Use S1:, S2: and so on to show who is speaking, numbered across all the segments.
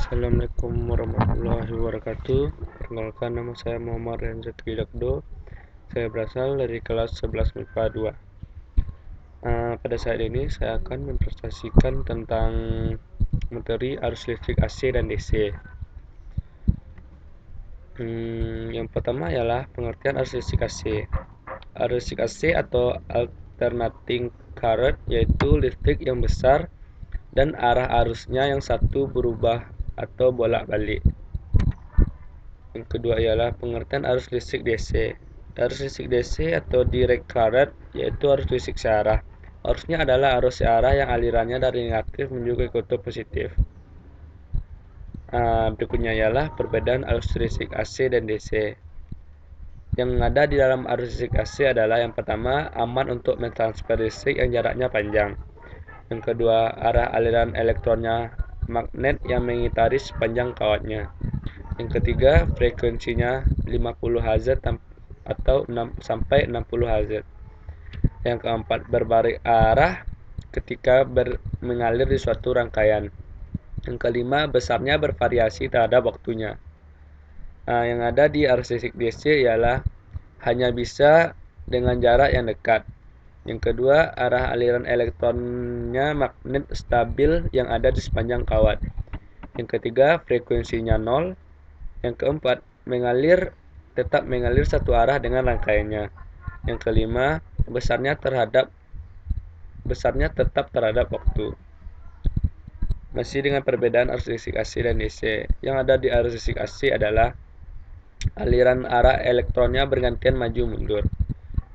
S1: Assalamualaikum warahmatullahi wabarakatuh. Perkenalkan, nama saya Muhammad Renzaki Dakdo. Saya berasal dari kelas 11 MIPA 2. Pada saat ini saya akan mempresentasikan tentang materi arus listrik AC dan DC. Yang pertama ialah pengertian arus listrik AC. Arus listrik AC atau alternating current yaitu listrik yang besar dan arah arusnya yang satu berubah atau bolak-balik. Yang kedua ialah pengertian arus listrik DC. Arus listrik DC atau direct current yaitu arus listrik searah. Arusnya adalah arus searah yang alirannya dari negatif menuju ke kutub positif. Berikutnya ialah perbedaan arus listrik AC dan DC. Yang ada di dalam arus listrik AC adalah yang pertama, aman untuk mentransfer listrik yang jaraknya panjang. Yang kedua, arah aliran elektronnya magnet yang mengitari sepanjang kawatnya. Yang ketiga, frekuensinya 50 Hz atau 6 sampai 60 Hz. Yang keempat, berbalik arah ketika mengalir di suatu rangkaian. Yang kelima, besarnya bervariasi terhadap waktunya. Yang ada di arus listrik DC ialah hanya bisa dengan jarak yang dekat. Yang kedua, arah aliran elektronnya magnet stabil yang ada di sepanjang kawat. Yang ketiga, frekuensinya 0. Yang keempat, tetap mengalir satu arah dengan rangkaiannya. Yang kelima, besarnya tetap terhadap waktu. Masih dengan perbedaan arus listrik AC dan DC. Yang ada di arus listrik AC adalah aliran arah elektronnya bergantian maju mundur.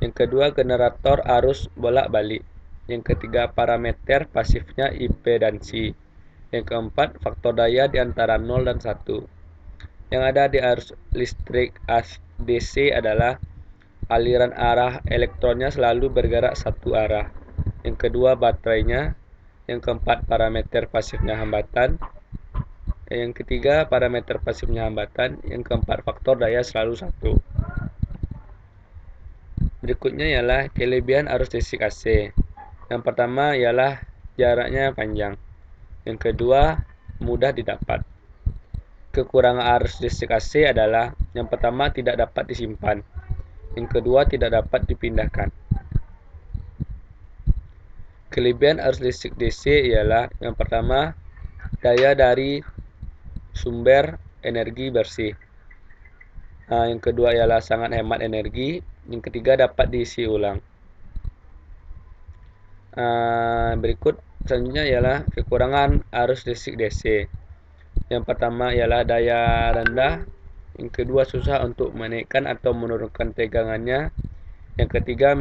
S1: Yang kedua, generator arus bolak-balik. Yang ketiga, parameter pasifnya impedansi. Yang keempat, faktor daya di antara 0 dan 1. Yang ada di arus listrik DC adalah aliran arah elektronnya selalu bergerak satu arah. Yang kedua, baterainya. Yang keempat, parameter pasifnya hambatan. Yang ketiga, parameter pasifnya hambatan. Yang keempat, faktor daya selalu 1. Berikutnya ialah kelebihan arus listrik AC. Yang pertama ialah jaraknya panjang. Yang kedua, mudah didapat. Kekurangan arus listrik AC adalah yang pertama, tidak dapat disimpan. Yang kedua, tidak dapat dipindahkan. Kelebihan arus listrik DC ialah yang pertama, daya dari sumber energi bersih. Yang kedua ialah sangat hemat energi. Yang ketiga, dapat diisi ulang. Berikut selanjutnya ialah kekurangan arus listrik DC. Yang pertama ialah daya rendah. Yang kedua, susah untuk menaikkan atau menurunkan tegangannya. Yang ketiga,